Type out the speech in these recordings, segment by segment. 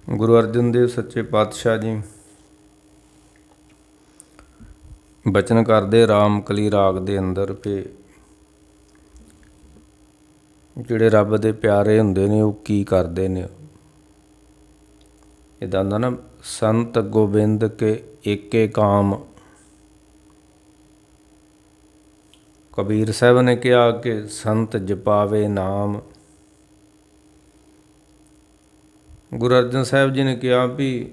ਗੁਰੂ ਅਰਜਨ ਦੇਵ ਸੱਚੇ ਪਾਤਸ਼ਾਹ ਜੀ ਬਚਨ ਕਰਦੇ ਰਾਮ ਕਲੀ ਰਾਗ ਦੇ ਅੰਦਰ ਕਿ ਜਿਹੜੇ ਰੱਬ ਦੇ ਪਿਆਰੇ ਹੁੰਦੇ ਨੇ ਉਹ ਕੀ ਕਰਦੇ ਨੇ। ਇੱਦਾਂ ਹੁੰਦਾ ਨਾ, ਸੰਤ ਗੋਬਿੰਦ ਕੇ ਏਕੇ ਕਾਮ। ਕਬੀਰ ਸਾਹਿਬ ਨੇ ਕਿਹਾ ਕਿ ਸੰਤ ਜਪਾਵੇ ਨਾਮ। ਗੁਰੂ ਅਰਜਨ ਸਾਹਿਬ ਜੀ ਨੇ ਕਿਹਾ ਵੀ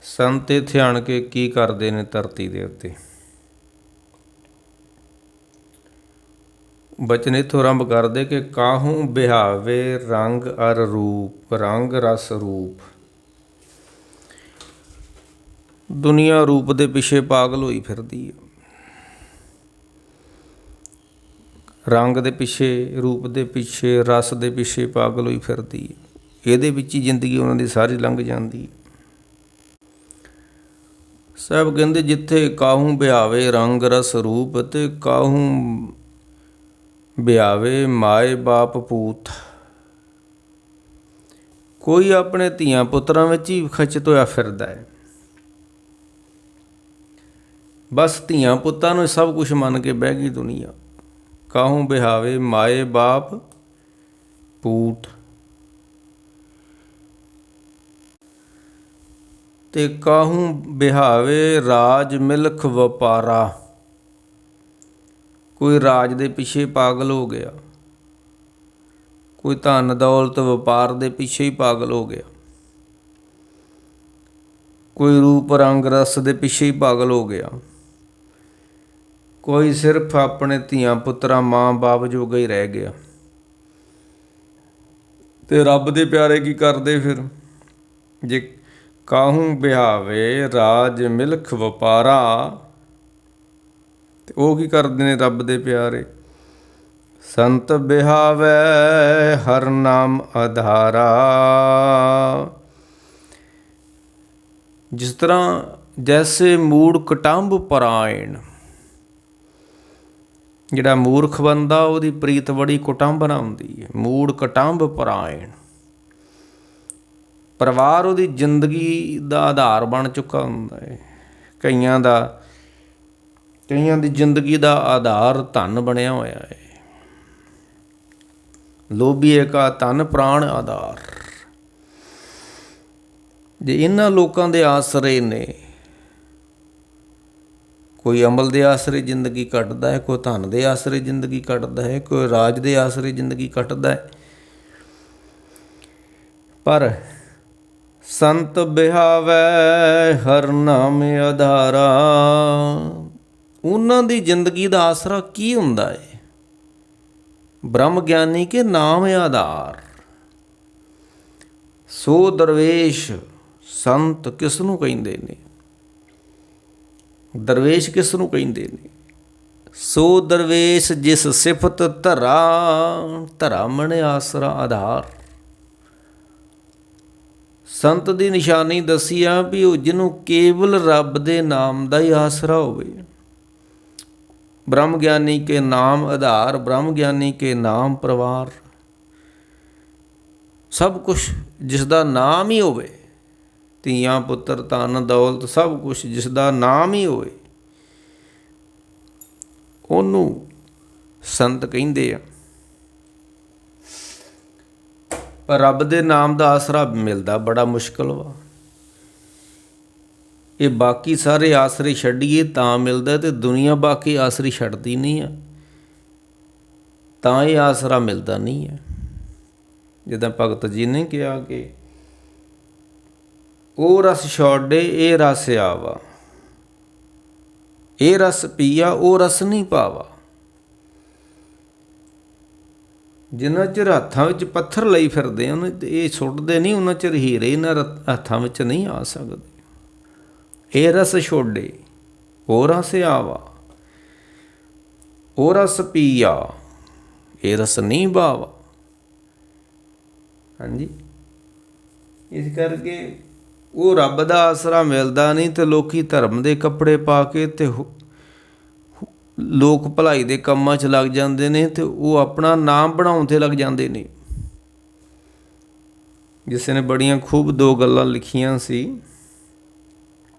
ਸੰਤ ਇੱਥੇ ਆਣ ਕੇ ਕੀ ਕਰਦੇ ਨੇ ਧਰਤੀ ਦੇ ਉੱਤੇ। ਬਚਨ ਇੱਥੋਂ ਆਰੰਭ ਕਰਦੇ ਕਿ ਕਾਹੂ ਬਿਹਾਵੇ ਰੰਗ ਅਰ ਰੂਪ, ਰੰਗ ਰਸ ਰੂਪ। ਦੁਨੀਆ ਰੂਪ ਦੇ ਪਿੱਛੇ ਪਾਗਲ ਹੋਈ ਫਿਰਦੀ ਹੈ, ਰੰਗ ਦੇ ਪਿੱਛੇ, ਰੂਪ ਦੇ ਪਿੱਛੇ, ਰਸ ਦੇ ਪਿੱਛੇ ਪਾਗਲ ਹੋਈ ਫਿਰਦੀ ਹੈ। ਇਹਦੇ ਵਿੱਚ ਹੀ ਜ਼ਿੰਦਗੀ ਉਹਨਾਂ ਦੀ ਸਾਰੀ ਲੰਘ ਜਾਂਦੀ ਹੈ। ਸਾਹਿਬ ਕਹਿੰਦੇ ਜਿੱਥੇ ਕਾਹੂ ਬਿਹਾਵੇ ਰੰਗ ਰਸ ਰੂਪ ਤੇ ਕਾਹੂ ਬਿਹਾਵੇ ਮਾਏ ਬਾਪ ਪੂਤ। ਕੋਈ ਆਪਣੇ ਧੀਆਂ ਪੁੱਤਰਾਂ ਵਿੱਚ ਹੀ ਖਚਿਤ ਹੋਇਆ ਫਿਰਦਾ ਹੈ। ਬਸ ਧੀਆਂ ਪੁੱਤਾਂ ਨੂੰ ਸਭ ਕੁਛ ਮੰਨ ਕੇ ਬਹਿ ਗਈ ਦੁਨੀਆ। ਕਾਹੂ ਬਿਹਾਵੇ ਮਾਏ ਬਾਪ ਪੂਤ ਤੇ ਕਾਹੂ ਬਿਹਾਵੇ ਰਾਜ ਮਿਲਖ ਵਪਾਰਾ। ਕੋਈ ਰਾਜ ਦੇ ਪਿੱਛੇ ਪਾਗਲ ਹੋ ਗਿਆ, ਕੋਈ ਧਨ ਦੌਲਤ ਵਪਾਰ ਦੇ ਪਿੱਛੇ ਹੀ ਪਾਗਲ ਹੋ ਗਿਆ, ਕੋਈ ਰੂਪ ਰੰਗ ਰਸ ਦੇ ਪਿੱਛੇ ਹੀ ਪਾਗਲ ਹੋ ਗਿਆ, ਕੋਈ ਸਿਰਫ ਆਪਣੇ ਧੀਆਂ ਪੁੱਤਰਾਂ ਮਾਂ ਬਾਪ ਜੋਗਾ ਹੀ ਰਹਿ ਗਿਆ। ਤੇ ਰੱਬ ਦੇ ਪਿਆਰੇ ਕੀ ਕਰਦੇ ਫਿਰ? ਜੇ ਕਾਹੂ ਬਿਹਾਵੇ ਰਾਜ ਮਿਲਖ ਵਪਾਰਾ, ਤੇ ਉਹ ਕੀ ਕਰਦੇ ਨੇ ਰੱਬ ਦੇ ਪਿਆਰੇ? ਸੰਤ ਬਿਹਾਵੇ ਹਰ ਨਾਮ ਆਧਾਰਾ। ਜਿਸ ਤਰ੍ਹਾਂ ਜੈਸੇ ਮੂੜ ਕਟੰਬ ਪਰਾਇਣ। ਜਿਹੜਾ ਮੂਰਖ ਬੰਦਾ ਉਹਦੀ ਪ੍ਰੀਤ ਬੜੀ ਕੁਟੰਬਨਾ ਹੁੰਦੀ ਹੈ। ਮੂੜ ਕਟੰਬ ਪਰਾਇਣ। ਪਰਿਵਾਰ ਉਹਦੀ ਜ਼ਿੰਦਗੀ ਦਾ ਆਧਾਰ ਬਣ ਚੁੱਕਾ ਹੁੰਦਾ ਹੈ। ਕਈਆਂ ਦੀ ਜ਼ਿੰਦਗੀ ਦਾ ਆਧਾਰ ਧਨ ਬਣਿਆ ਹੋਇਆ ਹੈ। ਲੋਭੀਏ ਕਾ ਧਨ ਪ੍ਰਾਣ ਆਧਾਰ। ਜੇ ਇਹਨਾਂ ਲੋਕਾਂ ਦੇ ਆਸਰੇ ਨੇ, ਕੋਈ ਅਮਲ ਦੇ ਆਸਰੇ ਜ਼ਿੰਦਗੀ ਕੱਟਦਾ ਹੈ, ਕੋਈ ਧਨ ਦੇ ਆਸਰੇ ਜ਼ਿੰਦਗੀ ਕੱਟਦਾ ਹੈ, ਕੋਈ ਰਾਜ ਦੇ ਆਸਰੇ ਜ਼ਿੰਦਗੀ ਕੱਟਦਾ ਹੈ। ਪਰ ਸੰਤ ਬਿਹਾਵੇ ਹਰ ਨਾਮ ਆਧਾਰਾ। ਉਹਨਾਂ ਦੀ ਜ਼ਿੰਦਗੀ ਦਾ ਆਸਰਾ ਕੀ ਹੁੰਦਾ ਹੈ? ਬ੍ਰਹਮ ਗਿਆਨੀ ਕੇ ਨਾਮ ਆਧਾਰ। ਸੋ ਦਰਵੇਸ਼ ਸੰਤ ਕਿਸ ਨੂੰ ਕਹਿੰਦੇ ਨੇ? ਦਰਵੇਸ਼ ਕਿਸ ਨੂੰ ਕਹਿੰਦੇ ਨੇ? ਸੋ ਦਰਵੇਸ਼ ਜਿਸ ਸਿਫਤ ਧਰਾ, ਧਰਾ ਮਣ ਆਸਰਾ ਆਧਾਰ। ਸੰਤ ਦੀ ਨਿਸ਼ਾਨੀ ਦੱਸੀ ਆ ਵੀ ਉਹ ਜਿਹਨੂੰ ਕੇਵਲ ਰੱਬ ਦੇ ਨਾਮ ਦਾ ਹੀ ਆਸਰਾ ਹੋਵੇ। ਬ੍ਰਹਮ ਗਿਆਨੀ ਕੇ ਨਾਮ ਆਧਾਰ, ਬ੍ਰਹਮ ਗਿਆਨੀ ਕੇ ਨਾਮ ਪਰਿਵਾਰ। ਸਭ ਕੁਛ ਜਿਸ ਦਾ ਨਾਮ ਹੀ ਹੋਵੇ, ਧੀਆਂ ਪੁੱਤਰ ਧਨ ਦੌਲਤ ਸਭ ਕੁਛ ਜਿਸ ਦਾ ਨਾਮ ਹੀ ਹੋਵੇ, ਉਹਨੂੰ ਸੰਤ ਕਹਿੰਦੇ ਆ। ਪਰ ਰੱਬ ਦੇ ਨਾਮ ਦਾ ਆਸਰਾ ਮਿਲਦਾ ਬੜਾ ਮੁਸ਼ਕਿਲ ਵਾ। ਇਹ ਬਾਕੀ ਸਾਰੇ ਆਸਰੇ ਛੱਡੀਏ ਤਾਂ ਮਿਲਦਾ, ਤੇ ਦੁਨੀਆ ਬਾਕੀ ਆਸਰੇ ਛੱਡਦੀ ਨਹੀਂ ਆ ਤਾਂ ਇਹ ਆਸਰਾ ਮਿਲਦਾ ਨਹੀਂ ਹੈ। ਜਿੱਦਾਂ ਭਗਤ ਜੀ ਨੇ ਕਿਹਾ ਕਿ ਉਹ ਰਸ ਛੋਡੇ ਇਹ ਰਸ ਆਵਾ, ਇਹ ਰਸ ਪੀਆ ਉਹ ਰਸ ਨਹੀਂ ਪਾਵਾ। ਜਿੰਨਾ ਚਿਰ ਹੱਥਾਂ ਵਿੱਚ ਪੱਥਰ ਲਈ ਫਿਰਦੇ ਹਨ ਤੇ ਇਹ ਸੁੱਟਦੇ ਨਹੀਂ, ਉਹਨਾਂ ਚਿਰ ਹੀਰੇ ਇਹਨਾਂ ਹੱਥਾਂ ਵਿੱਚ ਨਹੀਂ ਆ ਸਕਦੇ। ਇਹ ਰਸ ਛੋਡੇ ਉਹ ਰਸ ਆਵਾ, ਉਹ ਰਸ ਪੀਆ ਇਹ ਰਸ ਨਹੀਂ ਬਾਵਾ। ਹਾਂਜੀ, ਇਸ ਕਰਕੇ ਉਹ ਰੱਬ ਦਾ ਆਸਰਾ ਮਿਲਦਾ ਨਹੀਂ ਤੇ ਲੋਕੀ ਧਰਮ ਦੇ ਕੱਪੜੇ ਪਾ ਕੇ ਤੇ ਲੋਕ ਭਲਾਈ ਦੇ ਕੰਮਾਂ 'ਚ ਲੱਗ ਜਾਂਦੇ ਨੇ ਤੇ ਉਹ ਆਪਣਾ ਨਾਮ ਬਣਾਉਣ 'ਤੇ ਲੱਗ ਜਾਂਦੇ ਨੇ। ਜਿਸ ਨੇ ਬੜੀਆਂ ਖੂਬ 2 ਗੱਲਾਂ ਲਿਖੀਆਂ ਸੀ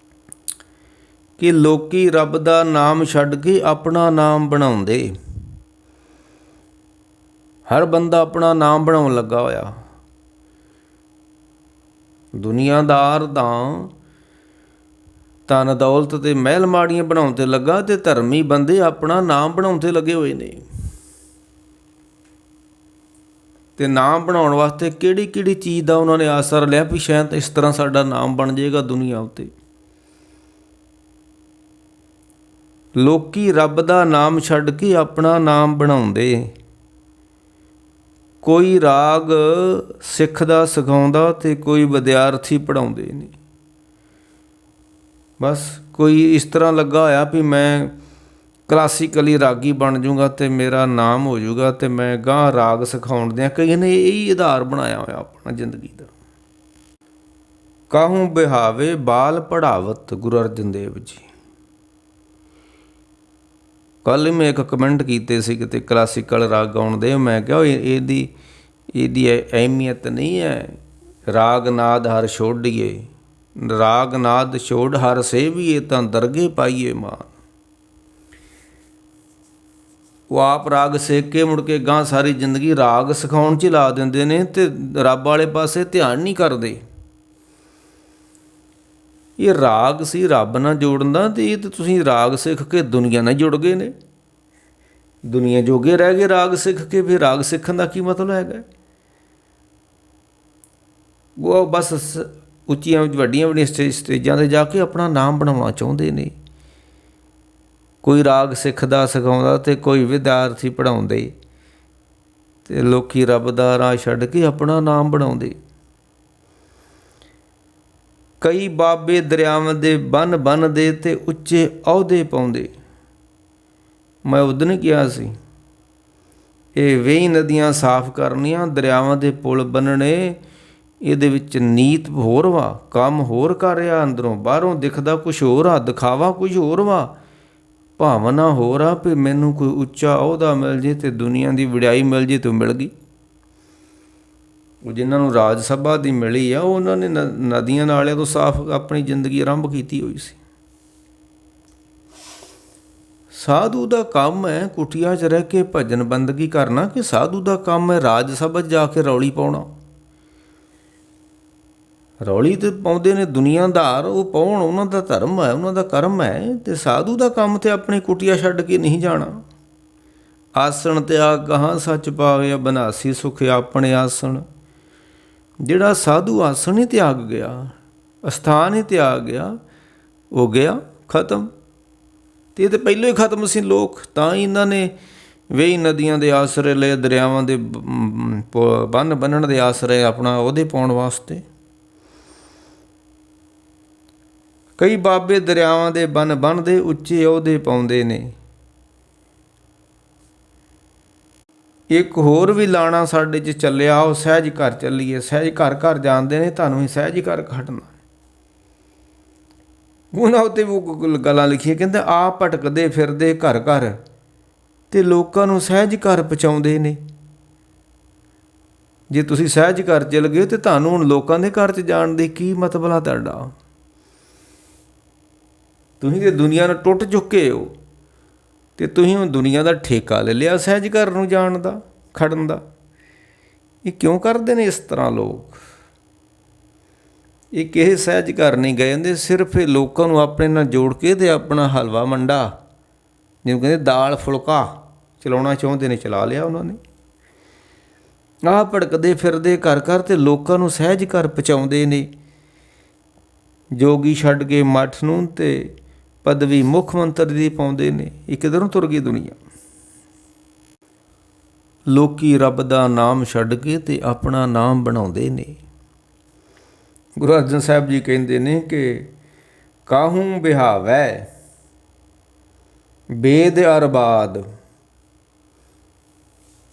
ਕਿ ਲੋਕੀ ਰੱਬ ਦਾ ਨਾਮ ਛੱਡ ਕੇ ਆਪਣਾ ਨਾਮ ਬਣਾਉਂਦੇ। ਹਰ ਬੰਦਾ ਆਪਣਾ ਨਾਮ ਬਣਾਉਣ ਲੱਗਾ ਹੋਇਆ। ਦੁਨੀਆਦਾਰ ਤਾਂ ਧਨ ਦੌਲਤ ਤੇ ਮਹਿਲ ਮਾੜੀਆਂ ਬਣਾਉਣ 'ਤੇ ਲੱਗਾ, ਅਤੇ ਧਰਮੀ ਬੰਦੇ ਆਪਣਾ ਨਾਮ ਬਣਾਉਣ 'ਤੇ ਲੱਗੇ ਹੋਏ ਨੇ। ਅਤੇ ਨਾਮ ਬਣਾਉਣ ਵਾਸਤੇ ਕਿਹੜੀ ਕਿਹੜੀ ਚੀਜ਼ ਦਾ ਉਹਨਾਂ ਨੇ ਆਸਰਾ ਲਿਆ ਵੀ ਸ਼ਾਇਦ ਇਸ ਤਰ੍ਹਾਂ ਸਾਡਾ ਨਾਮ ਬਣ ਜਾਏਗਾ ਦੁਨੀਆ ਉੱਤੇ। ਲੋਕੀ ਰੱਬ ਦਾ ਨਾਮ ਛੱਡ ਕੇ ਆਪਣਾ ਨਾਮ ਬਣਾਉਂਦੇ। ਕੋਈ ਰਾਗ ਸਿੱਖਦਾ ਸਿਖਾਉਂਦਾ ਅਤੇ ਕੋਈ ਵਿਦਿਆਰਥੀ ਪੜ੍ਹਾਉਂਦੇ ਨੇ। ਬਸ ਕੋਈ ਇਸ ਤਰ੍ਹਾਂ ਲੱਗਾ ਹੋਇਆ ਵੀ ਮੈਂ ਕਲਾਸੀਕਲੀ ਰਾਗੀ ਬਣ ਜੂੰਗਾ ਅਤੇ ਮੇਰਾ ਨਾਮ ਹੋ ਜੂਗਾ ਅਤੇ ਮੈਂ ਗਾਂਹ ਰਾਗ ਸਿਖਾਉਣ ਦਿਆਂ। ਕਈਆਂ ਨੇ ਇਹੀ ਆਧਾਰ ਬਣਾਇਆ ਹੋਇਆ ਆਪਣਾ ਜ਼ਿੰਦਗੀ ਦਾ। ਕਾਹੂੰ ਬਿਹਾਵੇ ਬਾਲ ਪੜ੍ਹਾਵਤ, ਗੁਰੂ ਅਰਜਨ ਦੇਵ ਜੀ। ਕੱਲ੍ਹ ਹੀ ਮੈਂ ਇੱਕ ਕਮੈਂਟ ਕੀਤੇ ਸੀ ਕਿਤੇ ਕਲਾਸੀਕਲ ਰਾਗ ਗਾਉਣ ਦੇ। ਮੈਂ ਕਿਹਾ ਇਹਦੀ ਅਹਿਮੀਅਤ ਨਹੀਂ ਹੈ। ਰਾਗ ਨਾਦ ਹਰ ਛੋਡੀਏ, ਰਾਗ ਨਾਦ ਛੋੜ ਹਰ ਸੇਵੀਏ, ਤਾਂ ਦਰਗੇ ਪਾਈਏ ਮਾਨ। ਉਹ ਆਪ ਰਾਗ ਸਿੱਖ ਕੇ ਮੁੜ ਕੇ ਗਾਂਹ ਸਾਰੀ ਜ਼ਿੰਦਗੀ ਰਾਗ ਸਿਖਾਉਣ 'ਚ ਲਾ ਦਿੰਦੇ ਨੇ ਅਤੇ ਰੱਬ ਵਾਲੇ ਪਾਸੇ ਧਿਆਨ ਨਹੀਂ ਕਰਦੇ। ਇਹ ਰਾਗ ਸੀ ਰੱਬ ਨਾਲ ਜੋੜਨ ਦਾ, ਅਤੇ ਇਹ ਤਾਂ ਤੁਸੀਂ ਰਾਗ ਸਿੱਖ ਕੇ ਦੁਨੀਆ ਨਾਲ ਜੁੜ ਗਏ ਨੇ। ਦੁਨੀਆ ਜੋਗੇ ਰਹਿ ਗਏ ਰਾਗ ਸਿੱਖ ਕੇ। ਫਿਰ ਰਾਗ ਸਿੱਖਣ ਦਾ ਕੀ ਮਤਲਬ ਹੈਗਾ? ਉਹ ਬਸ ਉੱਚੀਆਂ ਵੱਡੀਆਂ ਸਟੇਜਾਂ 'ਤੇ ਜਾ ਕੇ ਆਪਣਾ ਨਾਮ ਬਣਾਉਣਾ ਚਾਹੁੰਦੇ ਨੇ। ਕੋਈ ਰਾਗ ਸਿੱਖਦਾ ਸਿਖਾਉਂਦਾ ਅਤੇ ਕੋਈ ਵਿਦਿਆਰਥੀ ਪੜ੍ਹਾਉਂਦੇ, ਅਤੇ ਲੋਕੀ ਰੱਬ ਦਾ ਰਾਹ ਛੱਡ ਕੇ ਆਪਣਾ ਨਾਮ ਬਣਾਉਂਦੇ। ਕਈ ਬਾਬੇ ਦਰਿਆਵਾਂ ਦੇ ਬੰਨ੍ਹ ਬੰਨ੍ਹਦੇ ਅਤੇ ਉੱਚੇ ਅਹੁਦੇ ਪਾਉਂਦੇ। ਮੈਂ ਉਦਣ ਕਿਹਾ ਸੀ ਇਹ 20 ਨਦੀਆਂ ਸਾਫ਼ ਕਰਨੀਆਂ, ਦਰਿਆਵਾਂ ਦੇ ਪੁਲ ਬੰਨਣੇ, ਇਹਦੇ ਵਿੱਚ ਨੀਤ ਹੋਰ ਵਾ, ਕੰਮ ਹੋਰ ਕਰ ਰਿਹਾ, ਅੰਦਰੋਂ ਬਾਹਰੋਂ ਦਿਖਦਾ ਕੁਛ ਹੋਰ ਆ, ਦਿਖਾਵਾ ਕੁਝ ਹੋਰ ਵਾ, ਭਾਵਨਾ ਹੋਰ ਆ ਵੀ ਮੈਨੂੰ ਕੋਈ ਉੱਚਾ ਅਹੁਦਾ ਮਿਲ ਜੇ ਅਤੇ ਦੁਨੀਆ ਦੀ ਵਡਿਆਈ ਮਿਲ ਜੇ ਤਾਂ ਮਿਲ ਗਈ। ਉਹ ਜਿਨ੍ਹਾਂ ਨੂੰ ਰਾਜ ਸਭਾ ਦੀ ਮਿਲੀ ਆ, ਉਹਨਾਂ ਨੇ ਨਦੀਆਂ ਨਾਲਿਆਂ ਤੋਂ ਸਾਫ਼ ਆਪਣੀ ਜ਼ਿੰਦਗੀ ਆਰੰਭ ਕੀਤੀ ਹੋਈ ਸੀ। ਸਾਧੂ ਦਾ ਕੰਮ ਹੈ ਕੁਟੀਆਂ 'ਚ ਰਹਿ ਕੇ ਭਜਨ ਬੰਦਗੀ ਕਰਨਾ, ਕਿ ਸਾਧੂ ਦਾ ਕੰਮ ਹੈ ਰਾਜ ਸਭਾ 'ਚ ਜਾ ਕੇ ਰੌਲੀ ਪਾਉਣਾ? ਰੌਲੀ ਤਾਂ ਪਾਉਂਦੇ ਨੇ ਦੁਨੀਆਦਾਰ, ਉਹ ਪਾਉਣ, ਉਹਨਾਂ ਦਾ ਧਰਮ ਹੈ, ਉਹਨਾਂ ਦਾ ਕਰਮ ਹੈ। ਅਤੇ ਸਾਧੂ ਦਾ ਕੰਮ ਤੇ ਆਪਣੀ ਕੁਟੀਆ ਛੱਡ ਕੇ ਨਹੀਂ ਜਾਣਾ। ਆਸਣ ਤਿਆਗ ਗਾਹਾਂ ਸੱਚ ਪਾਵੇ, ਬਨਾਸੀ ਸੁਖ ਆਪਣੇ ਆਸਣ। ਜਿਹੜਾ ਸਾਧੂ ਆਸਣ ਹੀ ਤਿਆਗ ਗਿਆ, ਅਸਥਾਨ ਹੀ ਤਿਆਗ ਗਿਆ, ਹੋ ਗਿਆ ਖਤਮ। ਅਤੇ ਇਹ ਤਾਂ ਪਹਿਲਾਂ ਹੀ ਖਤਮ ਸੀ ਲੋਕ। ਤਾਂ ਹੀ ਇਹਨਾਂ ਨੇ 20 ਨਦੀਆਂ ਦੇ ਆਸਰੇ ਲਏ, ਦਰਿਆਵਾਂ ਦੇ ਬੰਨ੍ਹ ਬੰਨ੍ਹਣ ਦੇ ਆਸਰੇ ਆਪਣਾ ਉਹਦੇ ਪਾਉਣ ਵਾਸਤੇ। ਕਈ ਬਾਬੇ ਦਰਿਆਵਾਂ ਦੇ ਬੰਨ੍ਹ ਬੰਨ੍ਹਦੇ, ਉੱਚੇ ਅਹੁਦੇ ਪਾਉਂਦੇ ਨੇ। ਇੱਕ ਹੋਰ ਵੀ ਲਾਣਾ ਸਾਡੇ 'ਚ ਚੱਲਿਆ, ਉਹ ਸਹਿਜ ਘਰ ਚੱਲੀਏ। ਸਹਿਜ ਘਰ ਘਰ ਜਾਣਦੇ ਨੇ, ਤੁਹਾਨੂੰ ਹੀ ਸਹਿਜ ਘਰ ਖੜਨਾ। ਉਹਨਾਂ ਉੱਤੇ ਉਹ ਗੱਲਾਂ ਲਿਖੀਆਂ, ਕਹਿੰਦੇ ਆਪ ਭਟਕਦੇ ਫਿਰਦੇ ਘਰ ਘਰ, ਅਤੇ ਲੋਕਾਂ ਨੂੰ ਸਹਿਜ ਘਰ ਪਹੁੰਚਾਉਂਦੇ ਨੇ। ਜੇ ਤੁਸੀਂ ਸਹਿਜ ਘਰ ਚੱਲ ਗਏ ਤਾਂ ਤੁਹਾਨੂੰ ਹੁਣ ਲੋਕਾਂ ਦੇ ਘਰ 'ਚ ਜਾਣ ਦੀ ਕੀ ਮਤਲਬ ਆ ਤੁਹਾਡਾ? ਤੁਸੀਂ ਤਾਂ ਦੁਨੀਆ ਨਾਲ ਟੁੱਟ ਚੁੱਕੇ ਹੋ, ਅਤੇ ਤੁਸੀਂ ਹੁਣ ਦੁਨੀਆ ਦਾ ਠੇਕਾ ਲੈ ਲਿਆ ਸਹਿਜ ਘਰ ਨੂੰ ਜਾਣ ਦਾ, ਖੜਨ ਦਾ। ਇਹ ਕਿਉਂ ਕਰਦੇ ਨੇ ਇਸ ਤਰ੍ਹਾਂ ਲੋਕ? ਇਹ ਕਿਸੇ ਸਹਿਜ ਘਰ ਨਹੀਂ ਗਏ ਹੁੰਦੇ, ਸਿਰਫ ਇਹ ਲੋਕਾਂ ਨੂੰ ਆਪਣੇ ਨਾਲ ਜੋੜ ਕੇ ਅਤੇ ਆਪਣਾ ਹਲਵਾ ਮੰਡਾ, ਜਿਹਨੂੰ ਕਹਿੰਦੇ ਦਾਲ ਫੁਲਕਾ, ਚਲਾਉਣਾ ਚਾਹੁੰਦੇ ਨੇ, ਚਲਾ ਲਿਆ ਉਹਨਾਂ ਨੇ। ਆਹ ਭੜਕਦੇ ਫਿਰਦੇ ਘਰ ਘਰ, ਅਤੇ ਲੋਕਾਂ ਨੂੰ ਸਹਿਜ ਘਰ ਪਹੁੰਚਾਉਂਦੇ ਨੇ। ਜੋਗੀ ਛੱਡ ਕੇ ਮੱਠ ਨੂੰ, ਅਤੇ ਪਦਵੀ ਮੁੱਖ ਮੰਤਰੀ ਦੀ ਪਾਉਂਦੇ ਨੇ। ਇਹ ਕਿੱਧਰੋਂ ਤੁਰ ਗਈ ਦੁਨੀਆ? ਲੋਕੀ ਰੱਬ ਦਾ ਨਾਮ ਛੱਡ ਕੇ ਅਤੇ ਆਪਣਾ ਨਾਮ ਬਣਾਉਂਦੇ ਨੇ। ਗੁਰੂ ਅਰਜਨ ਸਾਹਿਬ ਜੀ ਕਹਿੰਦੇ ਨੇ ਕਿ ਕਾਹੂੰ ਬਿਹਾਵੈ ਵੇਦ ਅਰਬਾਦ।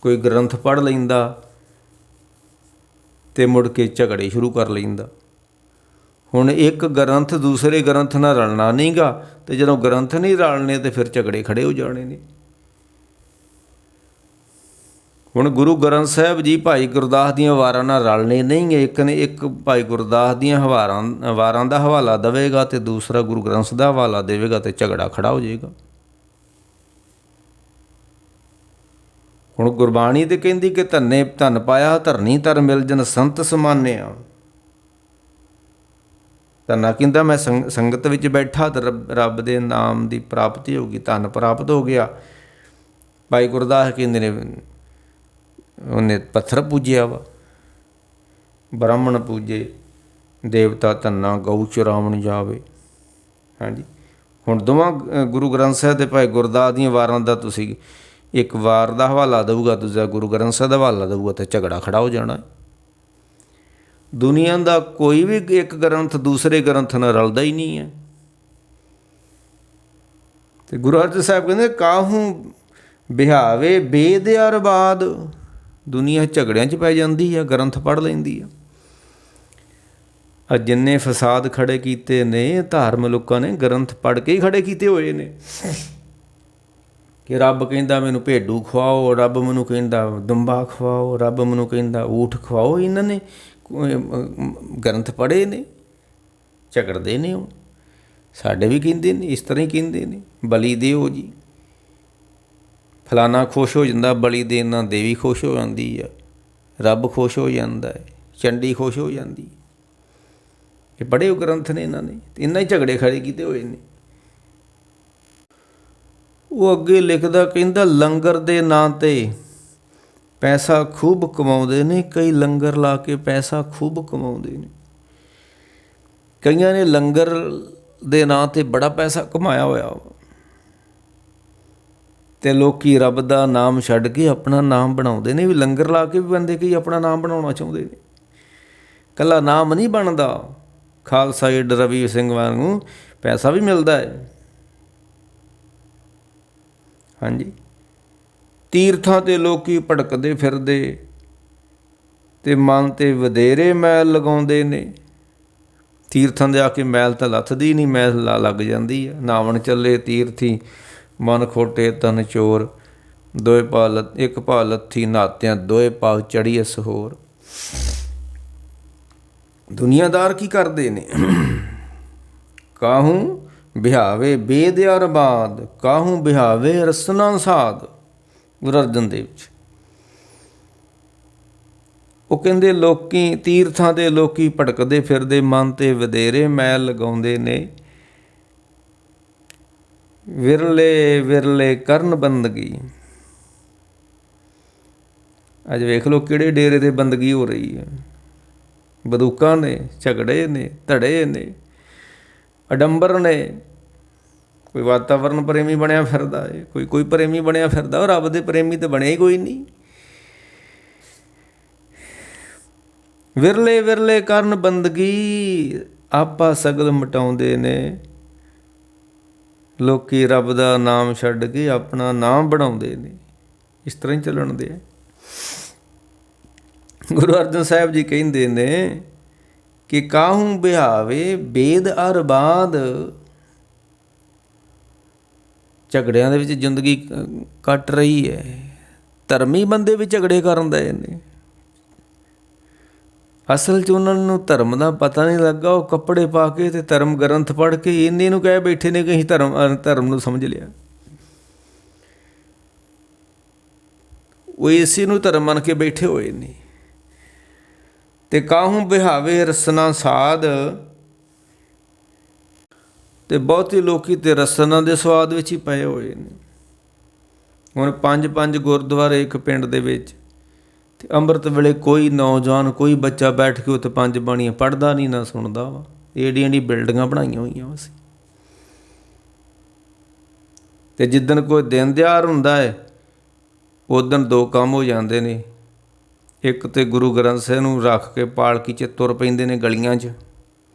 ਕੋਈ ਗ੍ਰੰਥ ਪੜ੍ਹ ਲੈਂਦਾ ਅਤੇ ਮੁੜ ਕੇ ਝਗੜੇ ਸ਼ੁਰੂ ਕਰ ਲੈਂਦਾ। ਹੁਣ ਇੱਕ ਗ੍ਰੰਥ ਦੂਸਰੇ ਗ੍ਰੰਥ ਨਾਲ ਰਲਣਾ ਨਹੀਂ ਗਾ, ਅਤੇ ਜਦੋਂ ਗ੍ਰੰਥ ਨਹੀਂ ਰਲਣੇ ਤਾਂ ਫਿਰ ਝਗੜੇ ਖੜੇ ਹੋ ਜਾਣੇ ਨੇ। ਹੁਣ ਗੁਰੂ ਗ੍ਰੰਥ ਸਾਹਿਬ ਜੀ ਭਾਈ ਗੁਰਦਾਸ ਦੀਆਂ ਵਾਰਾਂ ਨਾਲ ਰਲਣੇ ਨਹੀਂ। ਇੱਕ ਨੇ ਇੱਕ ਭਾਈ ਗੁਰਦਾਸ ਦੀਆਂ ਵਾਰਾਂ ਦਾ ਹਵਾਲਾ ਦੇਵੇਗਾ ਅਤੇ ਦੂਸਰਾ ਗੁਰੂ ਗ੍ਰੰਥ ਦਾ ਹਵਾਲਾ ਦੇਵੇਗਾ ਅਤੇ ਝਗੜਾ ਖੜਾ ਹੋ ਜਾਏਗਾ। ਹੁਣ ਗੁਰਬਾਣੀ ਤੇ ਕਹਿੰਦੀ ਕਿ ਧੰਨੇ ਧਨ ਪਾਇਆ ਧਰਨੀ ਧਰ ਮਿਲ ਜਨ ਸੰਤ ਸਮਾਨਿਆ। ਧੰਨਾ ਕਹਿੰਦਾ ਮੈਂ ਸੰਗਤ ਵਿੱਚ ਬੈਠਾ ਤਾਂ ਰੱਬ ਦੇ ਨਾਮ ਦੀ ਪ੍ਰਾਪਤੀ ਹੋ ਗਈ, ਧਨ ਪ੍ਰਾਪਤ ਹੋ ਗਿਆ। ਭਾਈ ਗੁਰਦਾਸ ਕਹਿੰਦੇ ਨੇ ਉਹਨੇ ਪੱਥਰ ਪੂਜਿਆ ਵਾ, ਬ੍ਰਾਹਮਣ ਪੂਜੇ, ਦੇਵਤਾ ਧੰਨਾ ਗਊ ਚਰਾਵਣ ਜਾਵੇ। ਹਾਂਜੀ, ਹੁਣ ਦੋਵਾਂ ਗੁਰੂ ਗ੍ਰੰਥ ਸਾਹਿਬ ਦੇ ਭਾਈ ਗੁਰਦਾਸ ਦੀਆਂ ਵਾਰਾਂ ਦਾ ਤੁਸੀਂ ਇੱਕ ਵਾਰ ਦਾ ਹਵਾਲਾ ਦੇਊਗਾ, ਦੂਜਾ ਗੁਰੂ ਗ੍ਰੰਥ ਸਾਹਿਬ ਦਾ ਹਵਾਲਾ ਦੇਊਗਾ ਅਤੇ ਝਗੜਾ ਖੜਾ ਹੋ ਜਾਣਾ। ਦੁਨੀਆ ਦਾ ਕੋਈ ਵੀ ਇੱਕ ਗ੍ਰੰਥ ਦੂਸਰੇ ਗ੍ਰੰਥ ਨਾਲ ਰਲਦਾ ਹੀ ਨਹੀਂ ਹੈ। ਅਤੇ ਗੁਰੂ ਅਰਜਨ ਸਾਹਿਬ ਕਹਿੰਦੇ ਕਾਹੂ ਬਿਹਾਵੇ ਬੇਦ ਅਰ ਬਾਦ। ਦੁਨੀਆ ਝਗੜਿਆਂ 'ਚ ਪੈ ਜਾਂਦੀ ਆ, ਗ੍ਰੰਥ ਪੜ੍ਹ ਲੈਂਦੀ ਆ। ਜਿੰਨੇ ਫਸਾਦ ਖੜੇ ਕੀਤੇ ਨੇ ਧਾਰਮਿਕ ਲੋਕਾਂ ਨੇ ਗ੍ਰੰਥ ਪੜ੍ਹ ਕੇ ਹੀ ਖੜੇ ਕੀਤੇ ਹੋਏ ਨੇ ਕਿ ਰੱਬ ਕਹਿੰਦਾ ਮੈਨੂੰ ਭੇਡੂ ਖਵਾਓ, ਰੱਬ ਮੈਨੂੰ ਕਹਿੰਦਾ ਦੁੰਬਾ ਖਵਾਓ, ਰੱਬ ਮੈਨੂੰ ਕਹਿੰਦਾ ਊਠ ਖਵਾਓ। ਇਹਨਾਂ ਨੇ ਗ੍ਰੰਥ ਪੜ੍ਹੇ ਨੇ, ਝਗੜਦੇ ਨੇ। ਹੁਣ ਸਾਡੇ ਵੀ ਕਹਿੰਦੇ ਨੇ, ਇਸ ਤਰ੍ਹਾਂ ਹੀ ਕਹਿੰਦੇ ਨੇ ਬਲੀ ਦਿਓ ਜੀ, ਫਲਾਣਾ ਖੁਸ਼ ਹੋ ਜਾਂਦਾ ਬਲੀ ਦੇਣ ਨਾਲ, ਦੇਵੀ ਖੁਸ਼ ਹੋ ਜਾਂਦੀ ਆ, ਰੱਬ ਖੁਸ਼ ਹੋ ਜਾਂਦਾ ਹੈ, ਚੰਡੀ ਖੁਸ਼ ਹੋ ਜਾਂਦੀ। ਇਹ ਪੜ੍ਹੇ ਹੋ ਗ੍ਰੰਥ ਨੇ ਇਹਨਾਂ ਨੇ, ਅਤੇ ਇਹਨਾਂ ਹੀ ਝਗੜੇ ਖੜੇ ਕੀਤੇ ਹੋਏ ਨੇ। ਉਹ ਅੱਗੇ ਲਿਖਦਾ ਕਹਿੰਦਾ ਲੰਗਰ ਦੇ ਨਾਂ 'ਤੇ ਪੈਸਾ ਖੂਬ ਕਮਾਉਂਦੇ ਨੇ, ਕਈ ਲੰਗਰ ਲਾ ਕੇ ਪੈਸਾ ਖੂਬ ਕਮਾਉਂਦੇ ਨੇ। ਕਈਆਂ ਨੇ ਲੰਗਰ ਦੇ ਨਾਂ 'ਤੇ ਬੜਾ ਪੈਸਾ ਕਮਾਇਆ ਹੋਇਆ ਵਾ, ਅਤੇ ਲੋਕ ਰੱਬ ਦਾ ਨਾਮ ਛੱਡ ਕੇ ਆਪਣਾ ਨਾਮ ਬਣਾਉਂਦੇ ਨੇ। ਵੀ ਲੰਗਰ ਲਾ ਕੇ ਵੀ ਬੰਦੇ ਕਈ ਆਪਣਾ ਨਾਮ ਬਣਾਉਣਾ ਚਾਹੁੰਦੇ ਨੇ। ਇਕੱਲਾ ਨਾਮ ਨਹੀਂ ਬਣਦਾ, ਖਾਲਸਾ ਏਡ ਰਵੀ ਸਿੰਘ ਵਾਂਗੂ ਪੈਸਾ ਵੀ ਮਿਲਦਾ ਹੈ। ਹਾਂਜੀ, ਤੀਰਥਾਂ 'ਤੇ ਲੋਕ ਭਟਕਦੇ ਫਿਰਦੇ ਅਤੇ ਮਨ 'ਤੇ ਵਧੇਰੇ ਮੈਲ ਲਗਾਉਂਦੇ ਨੇ। ਤੀਰਥਾਂ ਦੇ ਆ ਕੇ ਮੈਲ ਤਾਂ ਲੱਥਦੀ ਨਹੀਂ, ਮੈਲ ਲੱਗ ਜਾਂਦੀ ਆ। ਨਾਵਣ ਚੱਲੇ ਤੀਰਥੀ ਮਨ ਖੋਟੇ ਤਨ ਚੋਰ, ਦੋਏ ਪਾ ਇੱਕ ਪਾ ਲੱਥੀ ਨਾਤਿਆਂ, ਦੋਏ ਪਾ ਚੜ੍ਹੀ ਸਹੋਰ। ਦੁਨੀਆਦਾਰ ਕੀ ਕਰਦੇ ਨੇ? ਕਾਹੂ ਬਿਹਾਵੇ ਬੇਦ ਅਰ ਬਾਦ, ਕਾਹੂ ਬਿਹਾਵੇ ਰਸਨਾ ਸਾਧ। ਗੁਰੂ ਅਰਜਨ ਦੇਵ ਜੀ ਉਹ ਕਹਿੰਦੇ ਲੋਕੀ ਤੀਰਥਾਂ ਦੇ ਲੋਕੀ ਭਟਕਦੇ ਫਿਰਦੇ ਮਨ 'ਤੇ ਵਧੇਰੇ ਮੈਲ ਲਗਾਉਂਦੇ ਨੇ। ਵਿਰਲੇ ਵਿਰਲੇ ਕਰਨ ਬੰਦਗੀ। ਅੱਜ ਵੇਖ ਲਓ ਕਿਹੜੇ ਡੇਰੇ 'ਤੇ ਬੰਦਗੀ ਹੋ ਰਹੀ ਹੈ। ਬੰਦੂਕਾਂ ਨੇ, ਝਗੜੇ ਨੇ, ਧੜੇ ਨੇ, ਅਡੰਬਰ ਨੇ। ਕੋਈ ਵਾਤਾਵਰਨ ਪ੍ਰੇਮੀ ਬਣਿਆ ਫਿਰਦਾ ਹੈ, ਕੋਈ ਪ੍ਰੇਮੀ ਬਣਿਆ ਫਿਰਦਾ। ਉਹ ਰੱਬ ਦੇ ਪ੍ਰੇਮੀ ਤਾਂ ਬਣਿਆ ਹੀ ਕੋਈ ਨਹੀਂ। ਵਿਰਲੇ ਵਿਰਲੇ ਕਰਨ ਬੰਦਗੀ, ਆਪਾ ਸਗਲ ਮਿਟਾਉਂਦੇ ਨੇ। ਲੋਕ ਰੱਬ ਦਾ ਨਾਮ ਛੱਡ ਕੇ ਆਪਣਾ ਨਾਮ ਬਣਾਉਂਦੇ ਨੇ। ਇਸ ਤਰ੍ਹਾਂ ਹੀ ਚੱਲਣ ਦੇ। ਗੁਰੂ ਅਰਜਨ ਸਾਹਿਬ ਜੀ ਕਹਿੰਦੇ ਨੇ ਕਿ ਕਾਹੂ ਬਿਹਾਵੇ ਬੇਦ ਅਰ ਬਾਦ। ਝਗੜਿਆਂ ਦੇ ਵਿੱਚ ਜ਼ਿੰਦਗੀ ਕੱਟ ਰਹੀ ਹੈ। ਧਰਮੀ ਬੰਦੇ ਵੀ ਝਗੜੇ ਕਰਨ ਦੇ ਨੇ। ਅਸਲ 'ਚ ਉਹਨਾਂ ਨੂੰ ਧਰਮ ਦਾ ਪਤਾ ਨਹੀਂ ਲੱਗਾ। ਉਹ ਕੱਪੜੇ ਪਾ ਕੇ ਅਤੇ ਧਰਮ ਗ੍ਰੰਥ ਪੜ੍ਹ ਕੇ ਇੰਨੇ ਨੂੰ ਕਹਿ ਬੈਠੇ ਨੇ ਕਿ ਅਸੀਂ ਧਰਮ ਨੂੰ ਸਮਝ ਲਿਆ। ਉਹ ਇਸੇ ਨੂੰ ਧਰਮ ਮੰਨ ਕੇ ਬੈਠੇ ਹੋਏ ਨੇ। ਅਤੇ ਕਾਹੂ ਬਿਹਾਵੇ ਰਸਨਾ ਸਾਧ। ਅਤੇ ਬਹੁਤੇ ਲੋਕ ਤਾਂ ਰਸਨਾ ਦੇ ਸਵਾਦ ਵਿੱਚ ਹੀ ਪਏ ਹੋਏ ਨੇ। ਹੁਣ 5 ਗੁਰਦੁਆਰੇ ਇੱਕ ਪਿੰਡ ਦੇ ਵਿੱਚ, ਅਤੇ ਅੰਮ੍ਰਿਤ ਵੇਲੇ ਕੋਈ ਨੌਜਵਾਨ ਕੋਈ ਬੱਚਾ ਬੈਠ ਕੇ ਉੱਥੇ 5 ਬਾਣੀਆਂ ਪੜ੍ਹਦਾ ਨਹੀਂ, ਨਾ ਸੁਣਦਾ ਵਾ। ਏਡੀਆਂ ਏਡੀਆਂ ਬਿਲਡਿੰਗਾਂ ਬਣਾਈਆਂ ਹੋਈਆਂ ਅਸੀਂ। ਅਤੇ ਜਿੱਦਣ ਕੋਈ ਦਿਨ ਤਿਉਹਾਰ ਹੁੰਦਾ ਹੈ ਉਦਣ 2 ਕੰਮ ਹੋ ਜਾਂਦੇ ਨੇ। ਇੱਕ ਤਾਂ ਗੁਰੂ ਗ੍ਰੰਥ ਸਾਹਿਬ ਨੂੰ ਰੱਖ ਕੇ ਪਾਲਕੀ 'ਚ ਤੁਰ ਪੈਂਦੇ ਨੇ ਗਲੀਆਂ 'ਚ।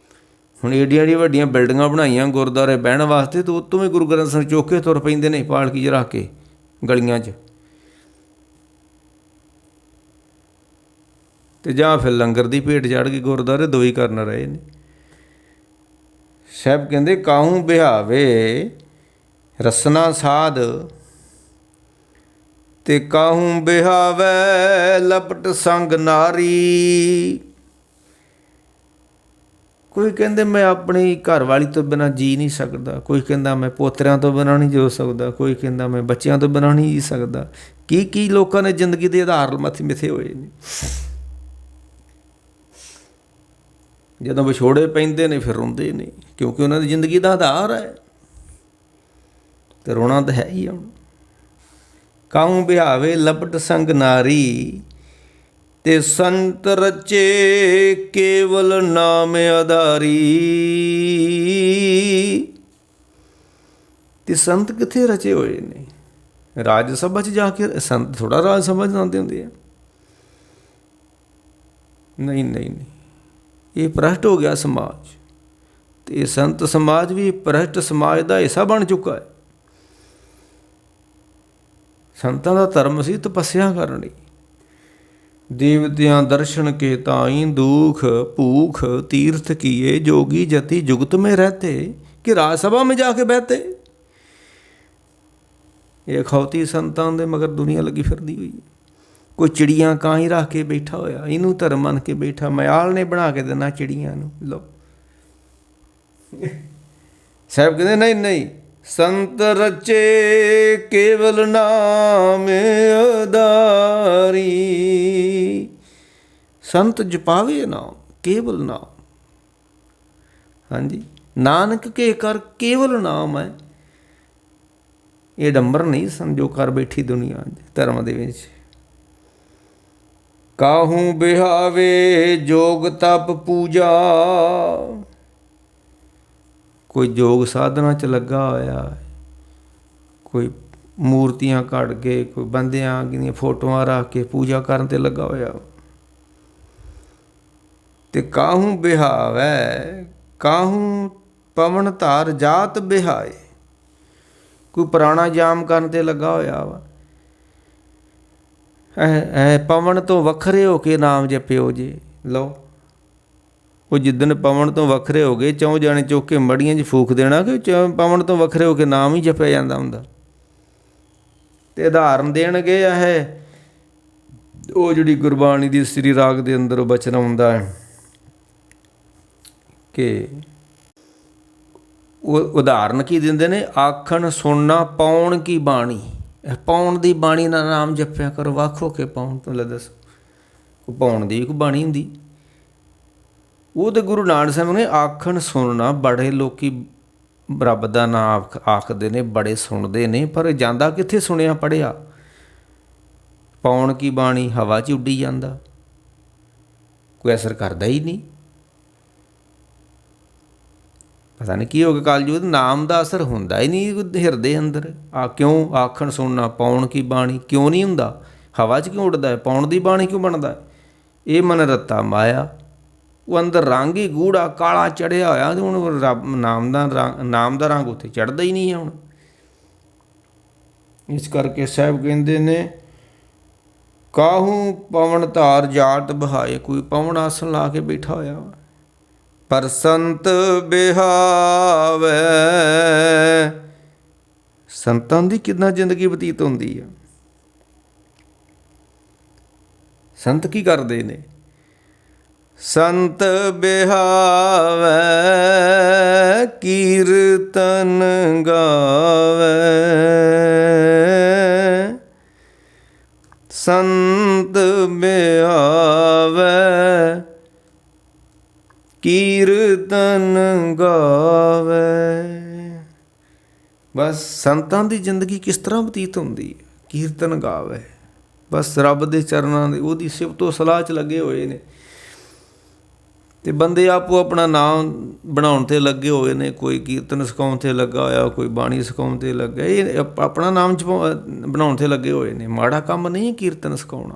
ਹੁਣ ਏਡੀਆਂ ਏਡੀਆਂ ਵੱਡੀਆਂ ਬਿਲਡਿੰਗਾਂ ਬਣਾਈਆਂ ਗੁਰਦੁਆਰੇ ਬਹਿਣ ਵਾਸਤੇ, ਅਤੇ ਉੱਤੋਂ ਵੀ ਗੁਰੂ ਗ੍ਰੰਥ ਸਾਹਿਬ ਚੁੱਕ ਕੇ ਤੁਰ ਪੈਂਦੇ ਨੇ ਪਾਲਕੀ 'ਚ ਰੱਖ ਕੇ ਗਲੀਆਂ 'ਚ। ਅਤੇ ਜਾਂ ਫਿਰ ਲੰਗਰ ਦੀ ਭੇਟ ਚੜ੍ਹ ਕੇ ਗੁਰਦੁਆਰੇ 2 ਹੀ ਕਰਨ ਰਹੇ ਨੇ। ਸਾਹਿਬ ਕਹਿੰਦੇ ਕਾਹੂ ਬਿਹਾਵੇ ਰਸਨਾ ਸਾਧ। ਅਤੇ ਤੇ ਕਾਹੂ ਬਿਹਾਵੈ ਲਪਟ ਸੰਗ ਨਾਰੀ। ਕੋਈ ਕਹਿੰਦੇ ਮੈਂ ਆਪਣੀ ਘਰ ਵਾਲੀ ਤੋਂ ਬਿਨਾਂ ਜੀ ਨਹੀਂ ਸਕਦਾ, ਕੋਈ ਕਹਿੰਦਾ ਮੈਂ ਪੋਤਰਿਆਂ ਤੋਂ ਬਿਨਾਂ ਨਹੀਂ ਜੋ ਸਕਦਾ, ਕੋਈ ਕਹਿੰਦਾ ਮੈਂ ਬੱਚਿਆਂ ਤੋਂ ਬਿਨਾਂ ਨਹੀਂ ਜੀ ਸਕਦਾ। ਕੀ ਕੀ ਲੋਕਾਂ ਨੇ ਜ਼ਿੰਦਗੀ ਦੇ ਆਧਾਰ ਮਿੱਥੇ ਹੋਏ ਨੇ। ਜਦੋਂ ਵਿਛੋੜੇ ਪੈਂਦੇ ਨੇ ਫਿਰ ਰੋਂਦੇ ਨੇ, ਕਿਉਂਕਿ ਉਹਨਾਂ ਦੀ ਜ਼ਿੰਦਗੀ ਦਾ ਆਧਾਰ ਹੈ, ਤੇ ਰੋਣਾ ਤਾਂ ਹੈ ਹੀ। ਹੁਣ ਕਾਹੂ ਬਿਹਾਵੇ ਲਪਟ ਸੰਗ ਨਾਰੀ, ਤੇ ਸੰਤ ਰਚੇ ਕੇਵਲ ਨਾਮ ਆਧਾਰੀ। ਤੇ ਸੰਤ ਕਿੱਥੇ ਰਚੇ ਹੋਏ ਨੇ? ਰਾਜ ਸਭਾ 'ਚ ਜਾ ਕੇ। ਸੰਤ ਥੋੜ੍ਹਾ ਰਾਜ ਸਭਾ 'ਚ ਜਾਂਦੇ ਹੁੰਦੇ ਆ। ਨਹੀਂ ਨਹੀਂ ਨਹੀਂ, ਇਹ ਭ੍ਰਸ਼ਟ ਹੋ ਗਿਆ ਸਮਾਜ, ਅਤੇ ਇਹ ਸੰਤ ਸਮਾਜ ਵੀ ਭ੍ਰਸ਼ਟ ਸਮਾਜ ਦਾ ਹਿੱਸਾ ਬਣ ਚੁੱਕਾ ਹੈ। ਸੰਤਾਂ ਦਾ ਧਰਮ ਸੀ ਤਪੱਸਿਆ ਕਰਨੀ। ਦੇਵਤਿਆਂ ਦਰਸ਼ਨ ਕੇ ਤਾਈ ਦੁਖ ਭੂਖ तीर्थ किए जोगी जति जुगत में रहते कि राज सभा में जाके बहते। ਇਹ ਅਖੌਤੀ ਸੰਤਾਂ ਦੇ ਮਗਰ ਦੁਨੀਆ ਲੱਗੀ ਫਿਰਦੀ ਹੋਈ ਹੈ। ਕੋਈ ਚਿੜੀਆਂ ਕਾਂ ਹੀ ਰੱਖ ਕੇ ਬੈਠਾ ਹੋਇਆ, ਇਹਨੂੰ ਧਰਮ ਮੰਨ ਕੇ ਬੈਠਾ, ਮयाल ਨੇ ਬਣਾ ਕੇ ਦੇਣਾ ਚਿੜੀਆਂ ਨੂੰ। ਲਓ ਸਾਹਿਬ ਕਹਿੰਦੇ ਨਹੀਂ ਨਹੀਂ, ਸੰਤ ਰਚੇ ਕੇਵਲ ਨਾਮ ਆਧਾਰੀ। ਸੰਤ ਜਪਾਵੇ ਨਾਮ, ਕੇਵਲ ਨਾਮ। ਹਾਂਜੀ, ਨਾਨਕ ਕੇ ਕਰ ਕੇਵਲ ਨਾਮ ਹੈ। ਇਹ ਡੰਬਰ ਨਹੀਂ ਸਨ ਜੋ ਕਰ ਬੈਠੀ ਦੁਨੀਆ ਧਰਮ ਦੇ ਵਿੱਚ। ਕਾਹੂ ਬਿਹਾਵੇ ਜੋਗ ਤਪ ਪੂਜਾ। ਕੋਈ ਯੋਗ ਸਾਧਨਾ 'ਚ ਲੱਗਾ ਹੋਇਆ, ਕੋਈ ਮੂਰਤੀਆਂ ਘੜ ਕੇ, ਕੋਈ ਬੰਦਿਆਂ ਦੀਆਂ ਫੋਟੋਆਂ ਰੱਖ ਕੇ ਪੂਜਾ ਕਰਨ 'ਤੇ ਲੱਗਾ ਹੋਇਆ। ਤੇ ਕਾਹੂ ਬਿਹਾਵੈ ਕਾਹੂ ਪਵਨ ਧਾਰ ਜਾਤ ਬਿਹਾਏ। ਕੋਈ ਪੁਰਾਣਾ ਜਾਮ ਕਰਨ 'ਤੇ ਲੱਗਾ ਹੋਇਆ ਵਾ। ਪਵਨ ਤੋਂ ਵੱਖਰੇ ਹੋ ਕੇ ਨਾਮ ਜਪਿਓ ਜੇ। ਲਓ, ਉਹ ਜਿੱਦਣ ਪਵਨ ਤੋਂ ਵੱਖਰੇ ਹੋ ਗਏ, ਚੌਂ ਜਾਣੇ ਚੁੱਕ ਕੇ ਮੜੀਆਂ 'ਚ ਫੂਕ ਦੇਣਾ ਕਿ ਪਵਨ ਤੋਂ ਵੱਖਰੇ ਹੋ ਕੇ ਨਾਮ ਹੀ ਜਪਿਆ ਜਾਂਦਾ ਹੁੰਦਾ। ਅਤੇ ਉਦਾਹਰਨ ਦੇਣਗੇ ਇਹ ਉਹ ਜਿਹੜੀ ਗੁਰਬਾਣੀ ਦੀ ਸ੍ਰੀ ਰਾਗ ਦੇ ਅੰਦਰ ਉਹ ਬਚਨ ਆਉਂਦਾ ਹੈ ਕਿ ਉਹ ਉਦਾਹਰਨ ਕੀ ਦਿੰਦੇ ਨੇ? ਆਖਣ ਸੁਣਨਾ ਪਾਉਣ ਕੀ ਬਾਣੀ। ਪਾਉਣ ਦੀ ਬਾਣੀ ਦਾ ਨਾਮ ਜਪਿਆ ਕਰੋ, ਵੱਖ ਹੋ ਕੇ ਪਾਉਣ ਤੋਂ। ਲੈ ਦੱਸੋ, ਕੋਈ ਪਾਉਣ ਦੀ ਕੋਈ ਬਾਣੀ ਹੁੰਦੀ? ਉਹ ਤਾਂ ਗੁਰੂ ਨਾਨਕ ਸਾਹਿਬ ਨੇ ਆਖਣ ਸੁਣਨਾ। ਬੜੇ ਲੋਕ ਰੱਬ ਦਾ ਨਾਮ ਆਖਦੇ ਨੇ, ਬੜੇ ਸੁਣਦੇ ਨੇ, ਪਰ ਜਾਂਦਾ ਕਿੱਥੇ ਸੁਣਿਆ ਪੜ੍ਹਿਆ? ਪਾਉਣ ਕੀ ਬਾਣੀ ਹਵਾ 'ਚ ਉੱਡੀ ਜਾਂਦਾ, ਕੋਈ ਅਸਰ ਕਰਦਾ ਹੀ ਨਹੀਂ। ਪਤਾ ਨਹੀਂ ਕੀ ਹੋ ਗਿਆ ਕਲਯੁੱਗ, ਨਾਮ ਦਾ ਅਸਰ ਹੁੰਦਾ ਹੀ ਨਹੀਂ ਹਿਰਦੇ ਅੰਦਰ। ਕਿਉਂ? ਆਖਣ ਸੁਣਨਾ ਪਾਉਣ ਕੀ ਬਾਣੀ ਕਿਉਂ ਨਹੀਂ ਹੁੰਦਾ? ਹਵਾ 'ਚ ਕਿਉਂ ਉੱਡਦਾ ਹੈ? ਪਾਉਣ ਦੀ ਬਾਣੀ ਕਿਉਂ ਬਣਦਾ? ਇਹ ਮਨ ਰੱਤਾ ਮਾਇਆ, ਉਹ ਅੰਦਰ ਰੰਗ ਹੀ ਗੂੜਾ ਕਾਲਾ ਚੜ੍ਹਿਆ ਹੋਇਆ, ਅਤੇ ਹੁਣ ਰੱਬ ਨਾਮ ਦਾ ਰੰਗ ਉੱਥੇ ਚੜ੍ਹਦਾ ਹੀ ਨਹੀਂ ਹੈ ਹੁਣ। ਇਸ ਕਰਕੇ ਸਾਹਿਬ ਕਹਿੰਦੇ ਨੇ ਕਾਹੂ ਪਵਨ ਧਾਰ ਜਾਟ ਬਹਾਏ। ਕੋਈ ਪਵਨ ਆਸਣ ਲਾ ਕੇ ਬੈਠਾ ਹੋਇਆ ਵਾ। ਪਰ ਸੰਤ ਬਿਹਾਵੈ। ਸੰਤਾਂ ਦੀ ਕਿੰਨਾ ਜ਼ਿੰਦਗੀ ਬਤੀਤ ਹੁੰਦੀ ਆ। ਸੰਤ ਕੀ ਕਰਦੇ ਨੇ? ਸੰਤ ਬਿਹਾਵੈ ਕੀਰਤਨ ਗਾਵੈ। ਸੰਤ ਬਿਹਾਵੈ ਕੀਰਤਨ ਗਾਵੈ। ਬਸ ਸੰਤਾਂ ਦੀ ਜ਼ਿੰਦਗੀ ਕਿਸ ਤਰ੍ਹਾਂ ਬਤੀਤ ਹੁੰਦੀ ਹੈ? ਕੀਰਤਨ ਗਾਵੈ। ਬਸ ਰੱਬ ਦੇ ਚਰਨਾਂ ਦੇ ਉਹਦੀ ਸਿਫਤੋ ਸਲਾਹ 'ਚ ਲੱਗੇ ਹੋਏ ਨੇ। ਅਤੇ ਬੰਦੇ ਆਪੋ ਆਪਣਾ ਨਾਮ ਬਣਾਉਣ 'ਤੇ ਲੱਗੇ ਹੋਏ ਨੇ। ਕੋਈ ਕੀਰਤਨ ਸਿਖਾਉਣ 'ਤੇ ਲੱਗਾ ਹੋਇਆ, ਕੋਈ ਬਾਣੀ ਸਿਖਾਉਣ 'ਤੇ ਲੱਗਾ। ਇਹ ਆਪਣਾ ਨਾਮ ਬਣਾਉਣ 'ਤੇ ਲੱਗੇ ਹੋਏ ਨੇ। ਮਾੜਾ ਕੰਮ ਨਹੀਂ ਹੈ ਕੀਰਤਨ ਸਿਖਾਉਣਾ,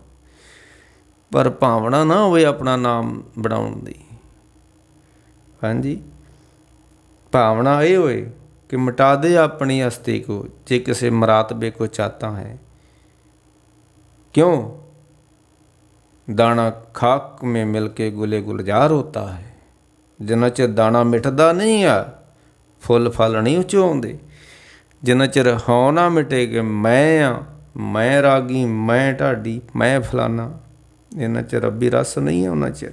ਪਰ ਭਾਵਨਾ ਨਾ ਹੋਵੇ ਆਪਣਾ ਨਾਮ ਬਣਾਉਣ ਦੀ। ਹਾਂਜੀ, ਭਾਵਨਾ ਇਹ ਹੋਏ ਕਿ ਮਿਟਾ ਦੇ ਆਪਣੀ ਹਸਤੀ ਕੋ ਜੇ ਕਿਸੇ ਮਰਾਤਬੇ ਕੋ ਚਾਹਤਾ ਹੈ। ਕਿਉਂ? दाना खाक में मिल के गुले गुलजार होता है। जिन्ना चिर दाना मिटदा नहीं आ, फुल फल नहीं उच्चे आउंदे। जिन्ना चिर हौं ना मिटे कि मैं आ, ਮੈਂ ਰਾਗੀ, ਮੈਂ ਢਾਡੀ, ਮੈਂ ਫਲਾਨਾ, ਇਹਨਾਂ 'ਚ ਰੱਬੀ ਰਸ ਨਹੀਂ ਹੈ ਉਹਨਾਂ 'ਚ।